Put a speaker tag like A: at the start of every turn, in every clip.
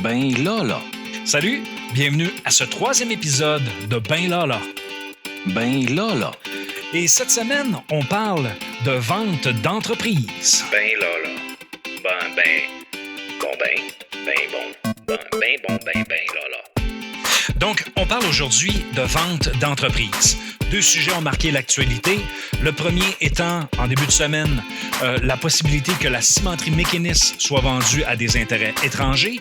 A: Ben là.
B: Salut, bienvenue à ce 3e épisode de Ben là.
A: Ben là.
B: Et cette semaine, on parle de vente d'entreprise.
C: Ben là. Ben là.
B: Donc, on parle aujourd'hui de vente d'entreprise. 2 sujets ont marqué l'actualité. Le premier étant, en début de semaine, la possibilité que la cimenterie McInnis soit vendue à des intérêts étrangers.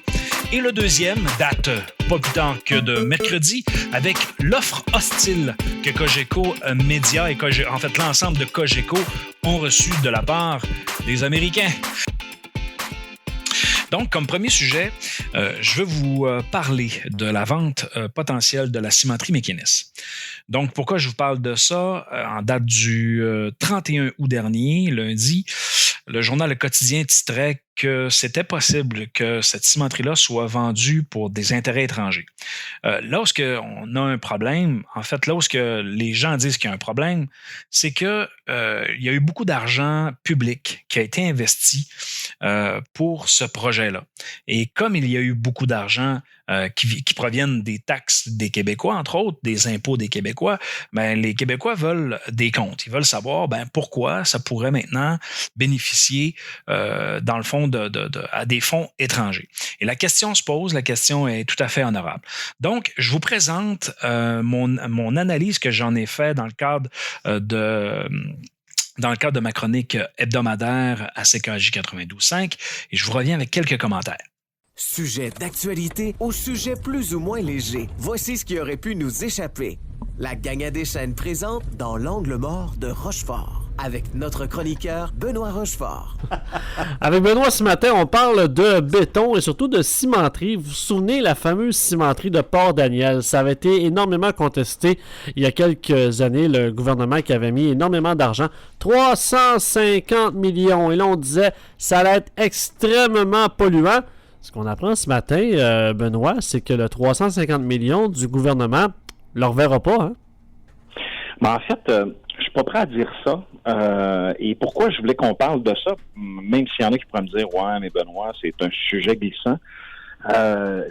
B: Et le deuxième date pas plus tard que de mercredi avec l'offre hostile que Cogeco Média et en fait l'ensemble de Cogeco ont reçu de la part des Américains. Donc, comme premier sujet, je veux vous parler de la vente potentielle de la cimenterie McInnis. Donc, pourquoi je vous parle de ça? En date du 31 août dernier, lundi, le journal Le Quotidien titrait que c'était possible que cette cimenterie-là soit vendue pour des intérêts étrangers. Lorsqu'on a un problème, en fait, lorsque les gens disent qu'il y a un problème, c'est qu'il y a eu beaucoup d'argent public qui a été investi pour ce projet-là. Et comme il y a eu beaucoup d'argent qui proviennent des taxes des Québécois, entre autres, des impôts des Québécois, ben, les Québécois veulent des comptes. Ils veulent savoir pourquoi ça pourrait maintenant bénéficier, dans le fond, à des fonds étrangers. Et la question se pose, la question est tout à fait honorable. Donc, je vous présente mon analyse que j'en ai fait dans le cadre de ma chronique hebdomadaire à CKJ 92.5 et je vous reviens avec quelques commentaires.
D: Sujet d'actualité au sujet plus ou moins léger. Voici ce qui aurait pu nous échapper. La gang à des chaînes présente dans l'angle mort de Rochefort. Avec notre chroniqueur Benoît Rochefort.
E: Avec Benoît, ce matin, on parle de béton et surtout de cimenterie. Vous vous souvenez, la fameuse cimenterie de Port-Daniel? Ça avait été énormément contesté il y a quelques années. Le gouvernement qui avait mis énormément d'argent, 350 millions. Et là, on disait ça allait être extrêmement polluant. Ce qu'on apprend ce matin, Benoît, c'est que le 350 millions du gouvernement ne le reverra pas. Hein?
F: Mais en fait, je suis pas prêt à dire ça. Et pourquoi je voulais qu'on parle de ça, même s'il y en a qui pourraient me dire « Ouais, mais Benoît, c'est un sujet glissant. »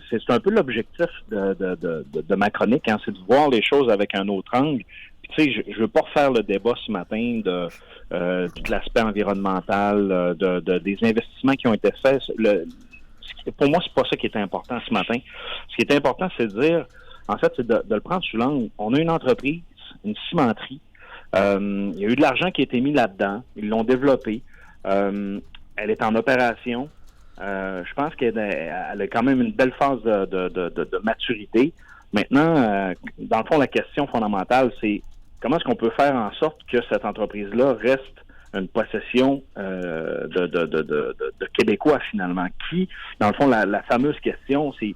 F: C'est un peu l'objectif de ma chronique, hein, c'est de voir les choses avec un autre angle. Puis, tu sais, je veux pas refaire le débat ce matin de tout l'aspect environnemental, des investissements qui ont été faits. Pour moi, c'est pas ça qui est important ce matin. Ce qui est important, c'est de dire, en fait, c'est de le prendre sous l'angle. On a une entreprise, une cimenterie. Il y a eu de l'argent qui a été mis là-dedans. Ils l'ont développée. Elle est en opération. Je pense qu'elle a quand même une belle phase de maturité. Maintenant, dans le fond, la question fondamentale, c'est comment est-ce qu'on peut faire en sorte que cette entreprise-là reste une possession de Québécois, finalement. Qui, dans le fond, la fameuse question, c'est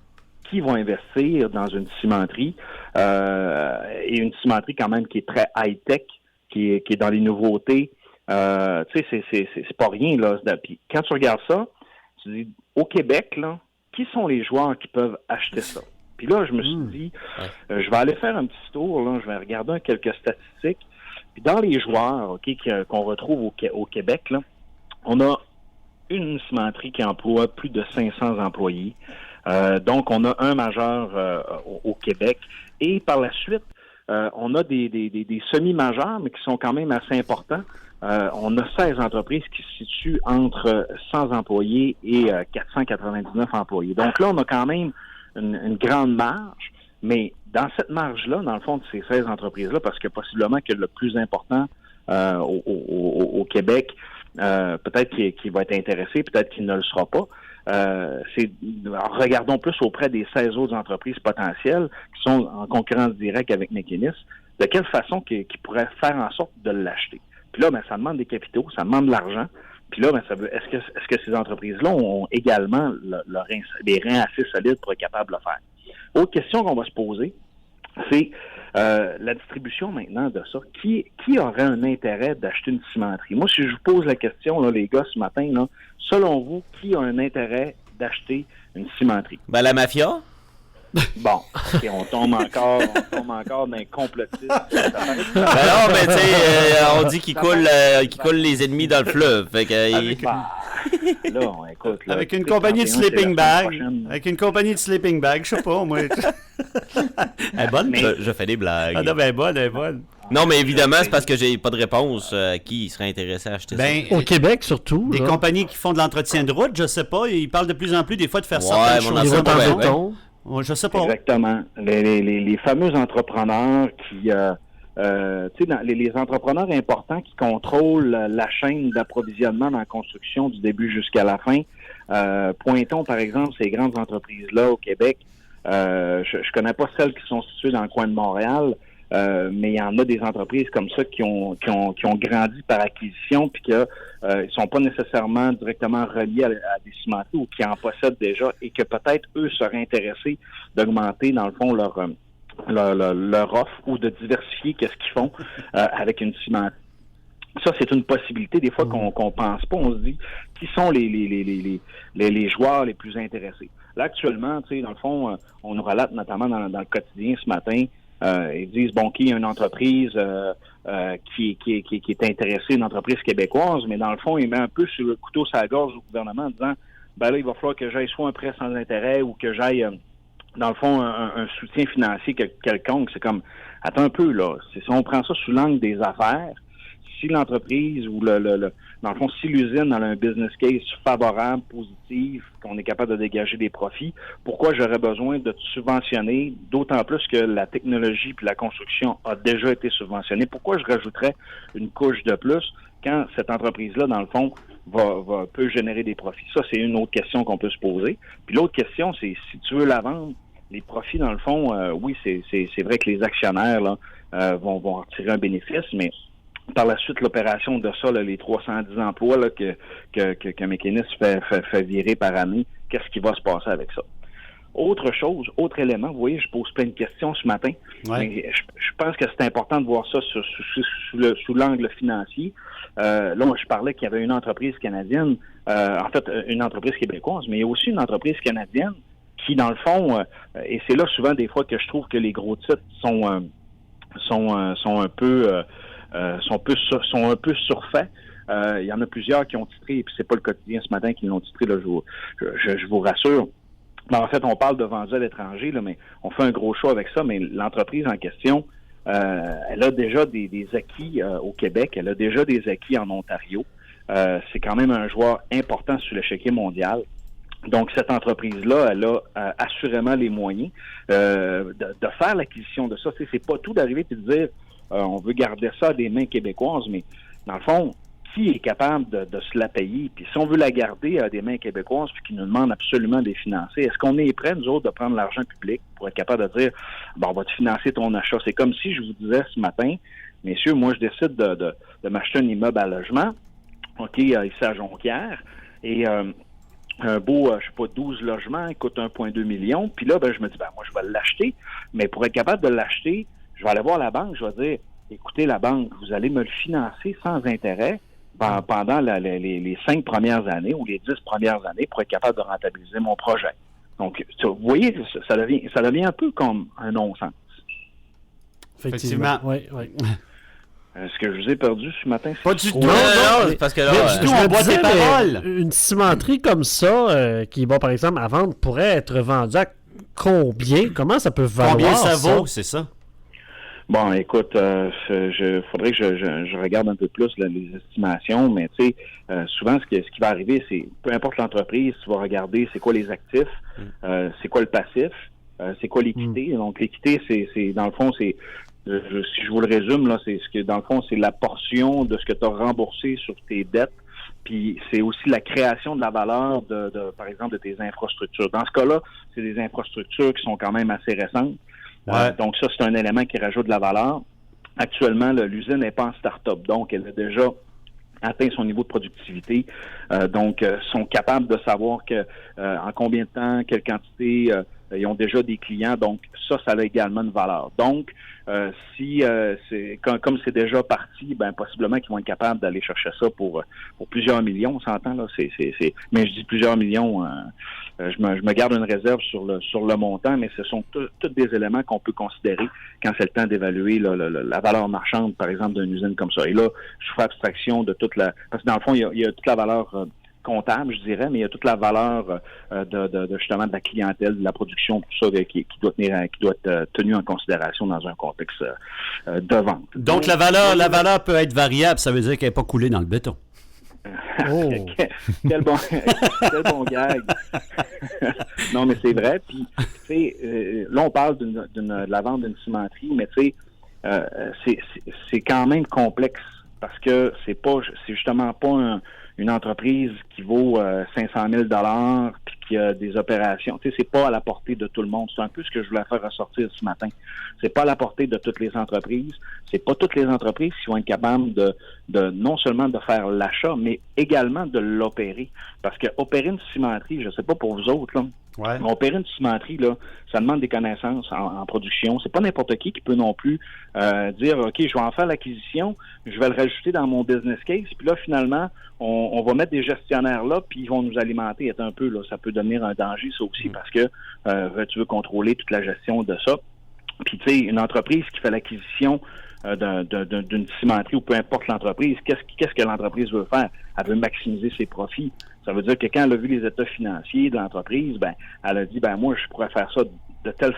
F: qui vont investir dans une cimenterie, et une cimenterie quand même qui est très high-tech, qui est dans les nouveautés. Tu sais, c'est pas rien, là. Puis quand tu regardes ça, tu dis, au Québec, là, qui sont les joueurs qui peuvent acheter ça? Puis là, je me suis dit, je vais aller faire un petit tour, là, je vais regarder quelques statistiques. Puis dans les joueurs, qu'on retrouve au Québec, là, on a une cimenterie qui emploie plus de 500 employés. Donc, on a un majeur au Québec. Et par la suite, on a des semi-majeurs, mais qui sont quand même assez importants. On a 16 entreprises qui se situent entre 100 employés et 499 employés. Donc là, on a quand même une grande marge. Mais dans cette marge-là, dans le fond de ces 16 entreprises-là, parce que possiblement que le plus important au Québec, peut-être qu'il va être intéressé, peut-être qu'il ne le sera pas. Regardons plus auprès des 16 autres entreprises potentielles qui sont en concurrence directe avec McInnis, de quelle façon qu'ils pourraient faire en sorte de l'acheter. Puis là, ça demande des capitaux, ça demande de l'argent. Puis là, est-ce que ces entreprises-là ont également des reins assez solides pour être capables de le faire? Autre question qu'on va se poser, c'est la distribution maintenant de ça. Qui aurait un intérêt d'acheter une cimenterie? Moi, si je vous pose la question, là, les gars, ce matin, là, selon vous, qui a un intérêt d'acheter une cimenterie?
G: Ben, la mafia?
F: Bon, okay, on tombe encore dans un complotisme.
G: Ben non, mais tu sais, on dit qu'il coule les ennemis dans le fleuve. Fait que,
F: Là, écoute, là,
G: Avec une
F: tu sais,
G: compagnie de
F: 31, c'est la
G: sleeping
F: semaine
G: bag.
F: prochaine.
G: Avec une compagnie de sleeping bag, je sais pas, moi. Elle est bonne?
H: Je fais des blagues.
G: Ah non, ben, elle est bonne.
H: Non, mais évidemment, c'est parce que j'ai pas de réponse à qui serait intéressé à acheter
G: Ben,
E: Au Québec, surtout.
G: des
E: là.
G: compagnies qui font de l'entretien de route, je sais pas, ils parlent de plus en plus des fois de faire
H: Ouais,
G: certaines
H: mais on en
G: choses.
E: Les
H: sait
E: routes en
H: pas, ben,
E: béton.
G: Ouais, je sais pas.
F: Exactement. Les fameux entrepreneurs qui, tu sais, les entrepreneurs importants qui contrôlent la chaîne d'approvisionnement dans la construction du début jusqu'à la fin. Pointons, par exemple, ces grandes entreprises-là au Québec. Je connais pas celles qui sont situées dans le coin de Montréal, mais il y en a des entreprises comme ça qui ont grandi par acquisition puis que ils sont pas nécessairement directement reliés à des cimenteries ou qui en possèdent déjà et que peut-être eux seraient intéressés d'augmenter dans le fond leur offre ou de diversifier qu'est-ce qu'ils font avec une cimenterie. Ça, c'est une possibilité des fois qu'on pense pas. On se dit qui sont les joueurs les plus intéressés. Là, actuellement, tu sais, dans le fond, on nous relate notamment dans le quotidien ce matin. Ils disent il y a une entreprise qui est intéressée, une entreprise québécoise, mais dans le fond, il met un peu sur le couteau sur la gorge au gouvernement en disant là, il va falloir que j'aille soit un prêt sans intérêt ou que j'aille dans le fond, un soutien financier quelconque. C'est comme attends un peu, là. Si on prend ça sous l'angle des affaires, si l'entreprise ou dans le fond, si l'usine a un business case favorable, positif, qu'on est capable de dégager des profits, pourquoi j'aurais besoin de te subventionner, d'autant plus que la technologie puis la construction a déjà été subventionnée? Pourquoi je rajouterais une couche de plus quand cette entreprise-là, dans le fond, peut générer des profits? Ça, c'est une autre question qu'on peut se poser. Puis l'autre question, c'est si tu veux la vendre, les profits, dans le fond, oui, c'est vrai que les actionnaires là, vont en retirer un bénéfice, mais par la suite, l'opération de ça, là, les 310 emplois là, que Mécanis fait virer par année, qu'est-ce qui va se passer avec ça? Autre chose, autre élément, vous voyez, je pose plein de questions ce matin.
G: Ouais.
F: Mais je pense que c'est important de voir ça sous l'angle financier. Là, moi, je parlais qu'il y avait une entreprise canadienne, en fait, une entreprise québécoise, mais il y a aussi une entreprise canadienne qui, dans le fond, et c'est là souvent des fois que je trouve que les gros titres sont un peu surfaits. Il y en a plusieurs qui ont titré, et puis c'est pas le quotidien ce matin qui l'ont titré, là, je vous rassure. Mais en fait, on parle de vendus à l'étranger, là, mais on fait un gros show avec ça, mais l'entreprise en question, elle a déjà des acquis au Québec, elle a déjà des acquis en Ontario. C'est quand même un joueur important sur l'échiquier mondial. Donc, cette entreprise-là, elle a assurément les moyens de faire l'acquisition de ça. C'est pas tout d'arriver et de dire on veut garder ça à des mains québécoises, mais dans le fond, qui est capable de se la payer? Puis si on veut la garder à des mains québécoises puis qui nous demandent absolument de les financer, est-ce qu'on est prêt, nous autres, de prendre l'argent public pour être capable de dire on va te financer ton achat? C'est comme si je vous disais ce matin, messieurs, moi je décide de m'acheter un immeuble à logement, ici à Jonquière, et un beau, 12 logements, il coûte 1,2 million. Puis là, je me dis, moi, je vais l'acheter. Mais pour être capable de l'acheter, je vais aller voir la banque, je vais dire, écoutez, la banque, vous allez me le financer sans intérêt pendant les 5 premières années ou les 10 premières années pour être capable de rentabiliser mon projet. Donc, vous voyez, ça devient un peu comme un non-sens.
G: Effectivement.
E: Oui.
F: Est-ce que je vous ai perdu ce matin?
G: Pas du tout.
H: Non,
G: Non,
H: c'est parce que là,
G: Mais du tout,
E: Je
G: on
E: me
G: boit
E: disais,
G: tes paroles.
E: Une cimenterie comme ça, qui va par exemple à vendre, pourrait être vendue à combien? Comment ça peut valoir
G: Combien ça vaut, c'est ça?
F: Bon, écoute, faudrait que je regarde un peu plus là, les estimations, mais tu sais, souvent ce qui va arriver, c'est peu importe l'entreprise, tu vas regarder c'est quoi les actifs, c'est quoi le passif, c'est quoi l'équité. Donc l'équité, c'est dans le fond, c'est si je vous le résume, là, c'est ce que dans le fond, c'est la portion de ce que tu as remboursé sur tes dettes. Puis c'est aussi la création de la valeur par exemple, de tes infrastructures. Dans ce cas-là, c'est des infrastructures qui sont quand même assez récentes.
G: Ouais.
F: Donc ça, c'est un élément qui rajoute de la valeur. Actuellement, l'usine n'est pas en start-up, donc elle a déjà atteint son niveau de productivité. Donc, sont capables de savoir que en combien de temps, quelle quantité, ils ont déjà des clients. Donc, ça a également une valeur. Donc, si comme c'est déjà parti, possiblement qu'ils vont être capables d'aller chercher ça pour plusieurs millions, on s'entend là. Mais je dis plusieurs millions. Je me garde une réserve sur le montant, mais ce sont tous des éléments qu'on peut considérer quand c'est le temps d'évaluer la valeur marchande, par exemple, d'une usine comme ça. Et là, je fais abstraction de toute parce que dans le fond, il y a toute la valeur comptable, je dirais, mais il y a toute la valeur de justement de la clientèle, de la production, tout ça qui doit être tenu en considération dans un contexte de vente.
G: Donc la valeur peut être variable, ça veut dire qu'elle n'est pas coulée dans le béton.
E: Oh.
F: quel bon gag. Non, mais c'est vrai. Puis, tu sais, là, on parle de la vente d'une cimenterie, mais tu sais, c'est quand même complexe parce que c'est justement pas une entreprise qui vaut 500 000 $ puis qui a des opérations. Tu sais, c'est pas à la portée de tout le monde. C'est un peu ce que je voulais faire ressortir ce matin. C'est pas à la portée de toutes les entreprises. C'est pas toutes les entreprises qui vont être capables de non seulement de faire l'achat, mais également de l'opérer. Parce que opérer une cimenterie, je sais pas pour vous autres, là,
G: Ouais.
F: mais opérer une cimenterie, là, ça demande des connaissances en production. C'est pas n'importe qui peut non plus dire OK, je vais en faire l'acquisition, je vais le rajouter dans mon business case, puis là, finalement, on va mettre des gestionnaires là, puis ils vont nous alimenter. Un peu, là, ça peut devenir un danger, ça aussi, parce que tu veux contrôler toute la gestion de ça. Puis, tu sais, une entreprise qui fait l'acquisition d'une cimenterie ou peu importe l'entreprise, qu'est-ce que l'entreprise veut faire? Elle veut maximiser ses profits. Ça veut dire que quand elle a vu les états financiers de l'entreprise, ben, elle a dit, ben, moi, je pourrais faire ça de telle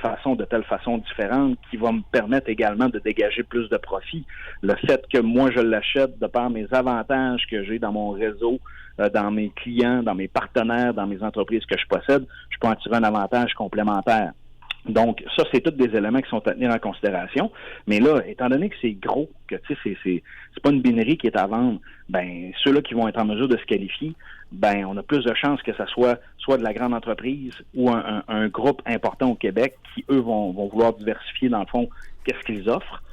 F: façon différente, qui va me permettre également de dégager plus de profits. Le fait que moi, je l'achète de par mes avantages que j'ai dans mon réseau, dans mes clients, dans mes partenaires, dans mes entreprises que je possède, je peux en tirer un avantage complémentaire. Donc, ça, c'est tous des éléments qui sont à tenir en considération. Mais là, étant donné que c'est gros, que tu sais, c'est pas une binerie qui est à vendre, ben, ceux-là qui vont être en mesure de se qualifier, ben, on a plus de chances que ça soit de la grande entreprise ou un groupe important au Québec qui, eux, vont vouloir diversifier, dans le fond, qu'est-ce qu'ils offrent.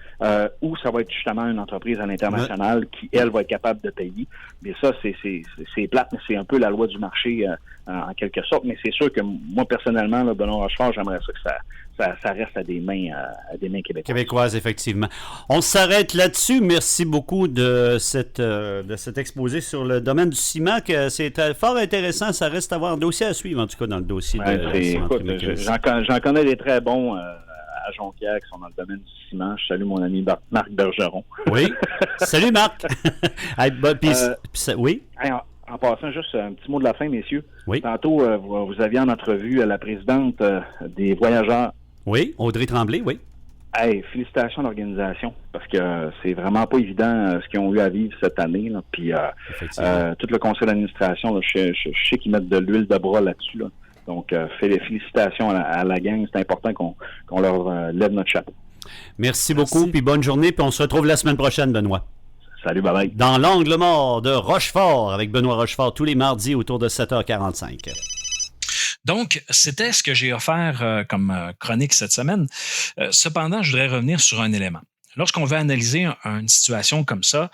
F: Ou ça va être justement une entreprise à l'international qui, elle, va être capable de payer. Mais ça, c'est plate, mais c'est un peu la loi du marché en quelque sorte. Mais c'est sûr que moi, personnellement, là, Benoît Rochefort, j'aimerais ça que ça reste à des mains québécoises.
G: Québécoises, effectivement. On s'arrête là-dessus. Merci beaucoup de cet exposé sur le domaine du ciment. Que c'est fort intéressant. Ça reste à avoir un dossier à suivre, en tout cas, dans le dossier de
F: j'en connais des très bons à Jonquière qui sont dans le domaine du ciment. Je salue mon ami Marc Bergeron.
G: Oui. Salut, Marc. Oui.
F: En passant, juste un petit mot de la fin, messieurs.
G: Oui.
F: Tantôt, vous aviez en entrevue la présidente des voyageurs.
G: Oui, Audrey Tremblay, oui.
F: Hey, félicitations à l'organisation, parce que c'est vraiment pas évident ce qu'ils ont eu à vivre cette année. Là. Puis tout le conseil d'administration, là, je sais qu'ils mettent de l'huile de bras là-dessus. Là. Donc, félicitations à la gang. C'est important qu'on leur lève notre chapeau.
G: Merci beaucoup, puis bonne journée. Puis on se retrouve la semaine prochaine, Benoît.
F: Salut, bye-bye.
G: Dans l'angle mort de Rochefort, avec Benoît Rochefort, tous les mardis autour de 7h45.
B: Donc, c'était ce que j'ai offert comme chronique cette semaine. Cependant, je voudrais revenir sur un élément. Lorsqu'on veut analyser une situation comme ça,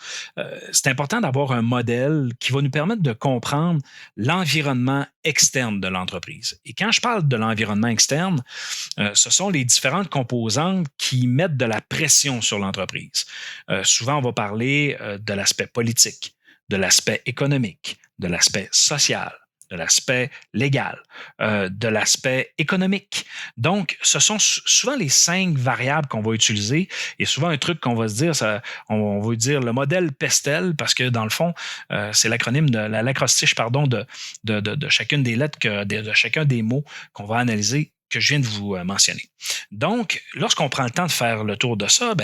B: c'est important d'avoir un modèle qui va nous permettre de comprendre l'environnement externe de l'entreprise. Et quand je parle de l'environnement externe, ce sont les différentes composantes qui mettent de la pression sur l'entreprise. Souvent, on va parler de l'aspect politique, de l'aspect économique, de l'aspect social, de l'aspect légal, de l'aspect économique. Donc, ce sont souvent les 5 variables qu'on va utiliser et souvent un truc qu'on va se dire, on va dire le modèle PESTEL parce que dans le fond, c'est l'acronyme de l'acrostiche, de chacune des lettres, de chacun des mots qu'on va analyser que je viens de vous mentionner. Donc, lorsqu'on prend le temps de faire le tour de ça,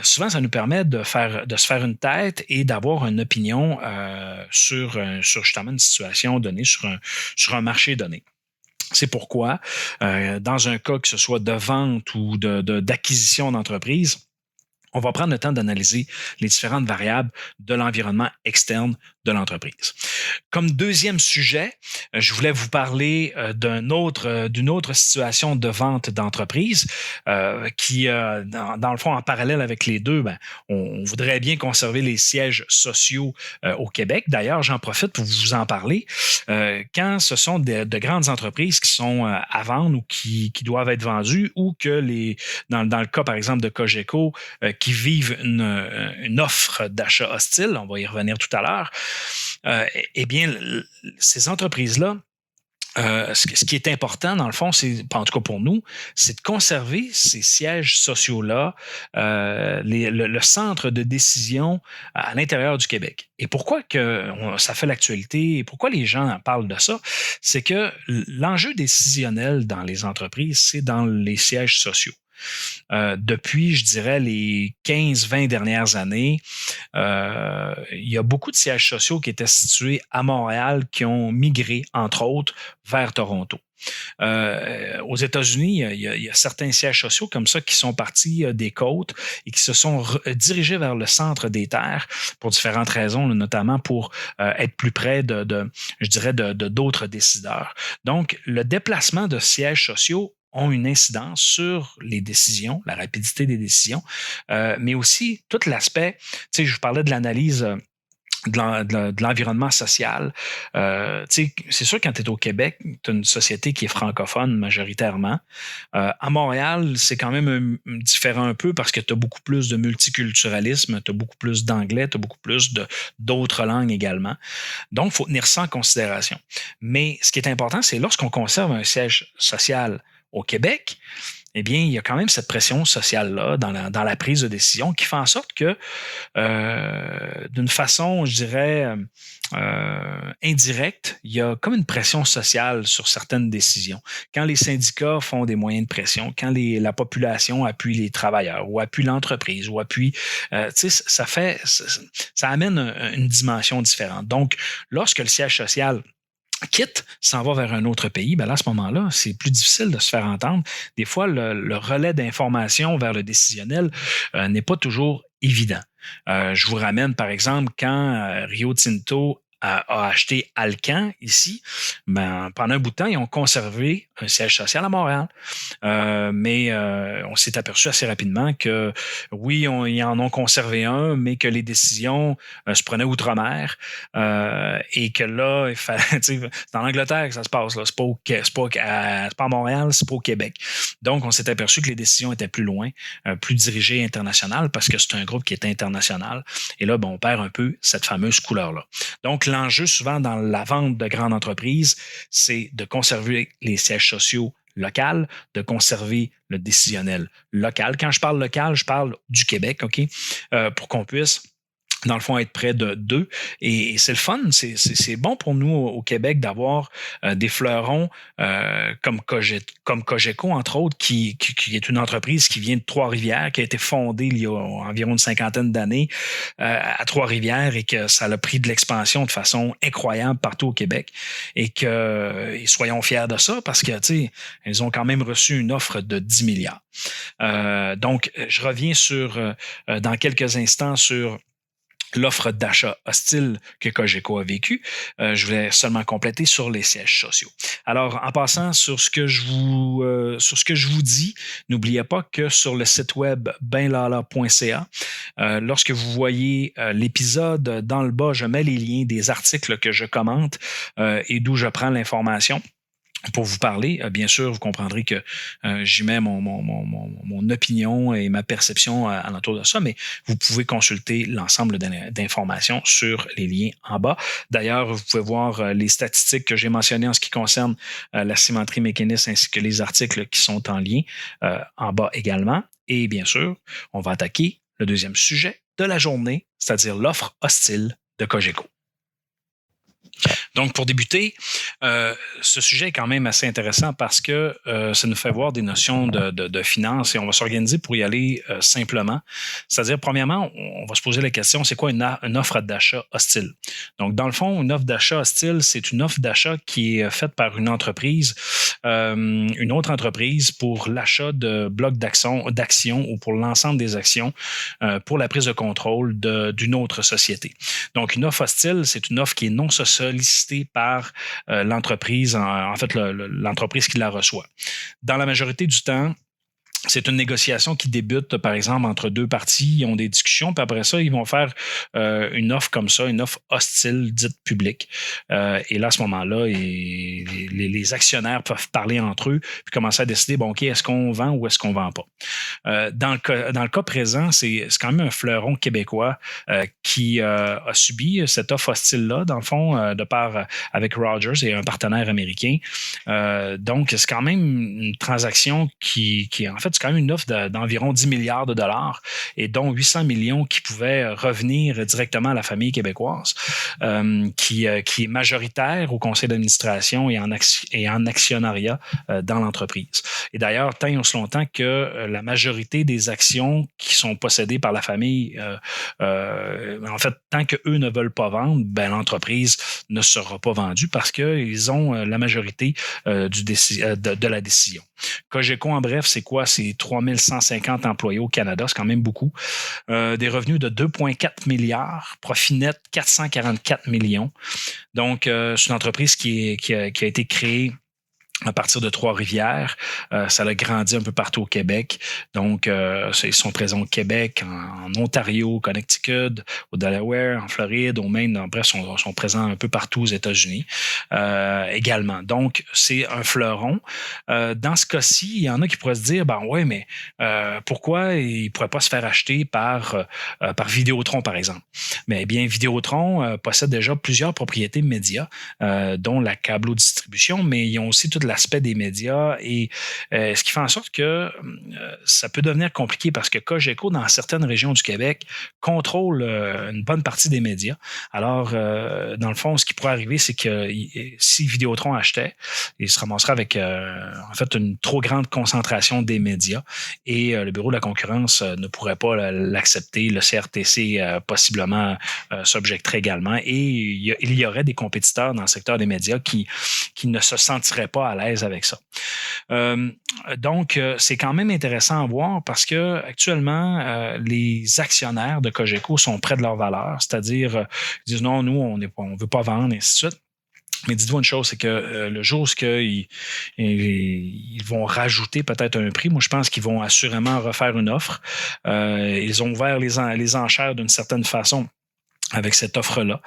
B: souvent, ça nous permet de se faire une tête et d'avoir une opinion sur justement une situation donnée, sur un marché donné. C'est pourquoi, dans un cas que ce soit de vente ou d'acquisition d'entreprise, on va prendre le temps d'analyser les différentes variables de l'environnement externe de l'entreprise. Comme deuxième sujet, je voulais vous parler d'une autre situation de vente d'entreprise qui, dans le fond, en parallèle avec les deux, on voudrait bien conserver les sièges sociaux au Québec. D'ailleurs, j'en profite pour vous en parler. Quand ce sont de grandes entreprises qui sont à vendre ou qui doivent être vendues ou que dans le cas, par exemple, de Cogeco, qui vivent une offre d'achat hostile, on va y revenir tout à l'heure, eh bien, ces entreprises-là ce qui est important, dans le fond, c'est, en tout cas pour nous, c'est de conserver ces sièges sociaux-là, le centre de décision à l'intérieur du Québec. Et pourquoi ça fait l'actualité et pourquoi les gens en parlent de ça? C'est que l'enjeu décisionnel dans les entreprises, c'est dans les sièges sociaux. Depuis, je dirais, les 15-20 dernières années, il y a beaucoup de sièges sociaux qui étaient situés à Montréal qui ont migré, entre autres, vers Toronto. Aux États-Unis, il y a certains sièges sociaux comme ça qui sont partis des côtes et qui se sont dirigés vers le centre des terres pour différentes raisons, notamment pour être plus près je dirais, de d'autres décideurs. Donc, le déplacement de sièges sociaux ont une incidence sur les décisions, la rapidité des décisions, mais aussi tout l'aspect, tu sais, je vous parlais de l'analyse de l'environnement social. C'est sûr, quand tu es au Québec, tu as une société qui est francophone majoritairement. À Montréal, c'est quand même différent un peu parce que tu as beaucoup plus de multiculturalisme, tu as beaucoup plus d'anglais, tu as beaucoup plus d'autres langues également. Donc, il faut tenir ça en considération. Mais ce qui est important, c'est lorsqu'on conserve un siège social au Québec, eh bien, il y a quand même cette pression sociale-là dans la prise de décision qui fait en sorte que, d'une façon, je dirais, indirecte, il y a comme une pression sociale sur certaines décisions. Quand les syndicats font des moyens de pression, quand la population appuie les travailleurs ou appuie l'entreprise ou appuie, tu sais, ça amène une dimension différente. Donc, lorsque le siège social quitte, s'en va vers un autre pays, ben là, à ce moment-là, c'est plus difficile de se faire entendre. Des fois, le relais d'information vers le décisionnel n'est pas toujours évident. Je vous ramène, par exemple, quand Rio Tinto a acheté Alcan ici, ben, pendant un bout de temps, ils ont conservé un siège social à Montréal. Mais on s'est aperçu assez rapidement que oui, ils en ont conservé un, mais que les décisions se prenaient outre-mer et que là, il fallait, c'est en Angleterre que ça se passe. Là. C'est pas à Montréal, c'est pas au Québec. Donc, on s'est aperçu que les décisions étaient plus loin, plus dirigées internationales parce que c'est un groupe qui est international. Et là, ben, on perd un peu cette fameuse couleur-là. Donc, l'enjeu souvent dans la vente de grandes entreprises, c'est de conserver les sièges sociaux locaux, de conserver le décisionnel local. Quand je parle local, je parle du Québec, OK? Pour qu'on puisse, dans le fond, être près d'eux. Et c'est le fun, c'est bon pour nous au Québec d'avoir des fleurons comme Cogeco, entre autres, qui est une entreprise qui vient de Trois-Rivières, qui a été fondée il y a environ une cinquantaine d'années à Trois-Rivières et que ça a pris de l'expansion de façon incroyable partout au Québec. Et soyons fiers de ça parce que, tu sais, ils ont quand même reçu une offre de 10 milliards. Donc, je reviens dans quelques instants sur l'offre d'achat hostile que Cogeco a vécu. Je voulais seulement compléter sur les sièges sociaux. Alors, en passant sur ce que je vous dis, n'oubliez pas que sur le site web benlala.ca, lorsque vous voyez l'épisode dans le bas, je mets les liens des articles que je commente et d'où je prends l'information. Pour vous parler, bien sûr, vous comprendrez que j'y mets mon opinion et ma perception alentour de ça, mais vous pouvez consulter l'ensemble d'informations sur les liens en bas. D'ailleurs, vous pouvez voir les statistiques que j'ai mentionnées en ce qui concerne la cimenterie McInnis ainsi que les articles qui sont en lien en bas également. Et bien sûr, on va attaquer le deuxième sujet de la journée, c'est-à-dire l'offre hostile de Cogeco. Donc, pour débuter, ce sujet est quand même assez intéressant parce que ça nous fait voir des notions de finances et on va s'organiser pour y aller simplement. C'est-à-dire, premièrement, on va se poser la question, c'est quoi une offre d'achat hostile? Donc, dans le fond, une offre d'achat hostile, c'est une offre d'achat qui est faite par une entreprise, une autre entreprise pour l'achat de blocs d'actions ou pour l'ensemble des actions pour la prise de contrôle d'une autre société. Donc, une offre hostile, c'est une offre qui est non sollicitée par l'entreprise, en fait, l'entreprise qui la reçoit. Dans la majorité du temps, c'est une négociation qui débute, par exemple, entre deux parties. Ils ont des discussions, puis après ça, ils vont faire une offre comme ça, une offre hostile, dite publique. Et là, à ce moment-là, les actionnaires peuvent parler entre eux, puis commencer à décider, bon, OK, est-ce qu'on vend ou est-ce qu'on vend pas? Dans le cas présent, c'est quand même un fleuron québécois qui a subi cette offre hostile-là, dans le fond, de part avec Rogers et un partenaire américain. Donc, c'est quand même une transaction qui en fait, c'est quand même une offre d'environ 10 milliards de dollars et dont 800 millions qui pouvaient revenir directement à la famille québécoise, qui est majoritaire au conseil d'administration et en actionnariat dans l'entreprise. Et d'ailleurs, tant et aussi longtemps que la majorité des actions qui sont possédées par la famille, en fait, tant qu'eux ne veulent pas vendre, ben, l'entreprise ne sera pas vendue parce qu'ils ont la majorité de la décision. Cogeco, en bref, c'est quoi? C'est 3150 employés au Canada, c'est quand même beaucoup. Des revenus de 2,4 milliards, profit net 444 millions. Donc, c'est une entreprise qui a été créée à partir de Trois-Rivières. Ça a grandi un peu partout au Québec. Donc, ils sont présents au Québec, en Ontario, au Connecticut, au Delaware, en Floride, au Maine. Bref, sont présents un peu partout aux États-Unis également. Donc, c'est un fleuron. Dans ce cas-ci, il y en a qui pourraient se dire, ben ouais, mais pourquoi il ne pourrait pas se faire acheter par Vidéotron, par exemple? Mais bien, Vidéotron possède déjà plusieurs propriétés médias, dont la câblo-distribution, mais ils ont aussi toute l'aspect des médias et ce qui fait en sorte que ça peut devenir compliqué parce que Cogeco, dans certaines régions du Québec, contrôle une bonne partie des médias. Alors, dans le fond, ce qui pourrait arriver, c'est que si Vidéotron achetait, il se ramasserait avec en fait une trop grande concentration des médias et le Bureau de la concurrence ne pourrait pas l'accepter. Le CRTC possiblement s'objecterait également et il y aurait des compétiteurs dans le secteur des médias qui ne se sentiraient pas à l'aise avec ça. Donc, c'est quand même intéressant à voir parce que actuellement, les actionnaires de Cogeco sont près de leur valeur, c'est-à-dire ils disent non, nous, on ne veut pas vendre, et ainsi de suite. Mais dites-vous une chose, c'est que le jour où ils vont rajouter peut-être un prix, moi je pense qu'ils vont assurément refaire une offre. Ils ont ouvert les enchères d'une certaine façon avec cette offre-là,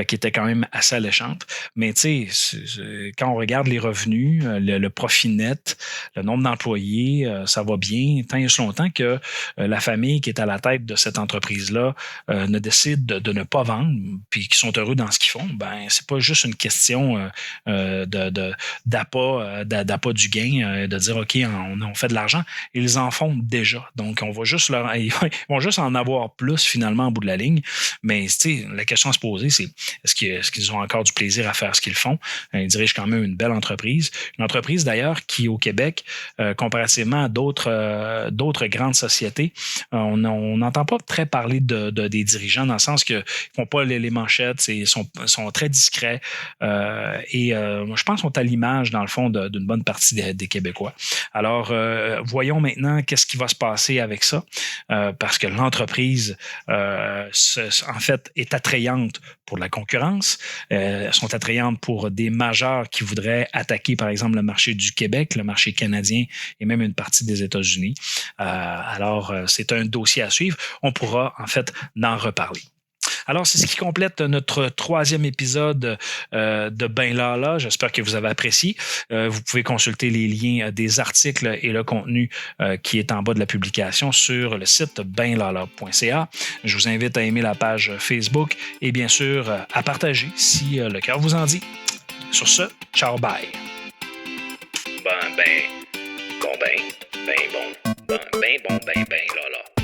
B: qui était quand même assez alléchante. Mais tu sais, quand on regarde les revenus, le profit net, le nombre d'employés, ça va bien, tant et aussi longtemps que la famille qui est à la tête de cette entreprise-là ne décide de ne pas vendre, puis qui sont heureux dans ce qu'ils font, ben c'est pas juste une question d'appât du gain, de dire OK, on fait de l'argent. Ils en font déjà. Donc, ils vont juste en avoir plus finalement au bout de la ligne. Mais la question à se poser, c'est est-ce qu'ils ont encore du plaisir à faire ce qu'ils font? Ils dirigent quand même une belle entreprise. Une entreprise, d'ailleurs, qui, au Québec, comparativement à d'autres grandes sociétés, on n'entend pas très parler des dirigeants dans le sens qu'ils ne font pas les manchettes, ils sont très discrets et je pense qu'ils sont à l'image, dans le fond, d'une bonne partie des Québécois. Alors, voyons maintenant qu'est-ce qui va se passer avec ça, parce que l'entreprise, en fait, est attrayante pour la concurrence, sont attrayantes pour des majeurs qui voudraient attaquer, par exemple, le marché du Québec, le marché canadien et même une partie des États-Unis. Alors, c'est un dossier à suivre. On pourra, en fait, en reparler. Alors, c'est ce qui complète notre 3e épisode de Ben Lala. J'espère que vous avez apprécié. Vous pouvez consulter les liens des articles et le contenu qui est en bas de la publication sur le site benlala.ca. Je vous invite à aimer la page Facebook et bien sûr à partager si le cœur vous en dit. Sur ce, ciao, bye.
C: Ben bon, lala.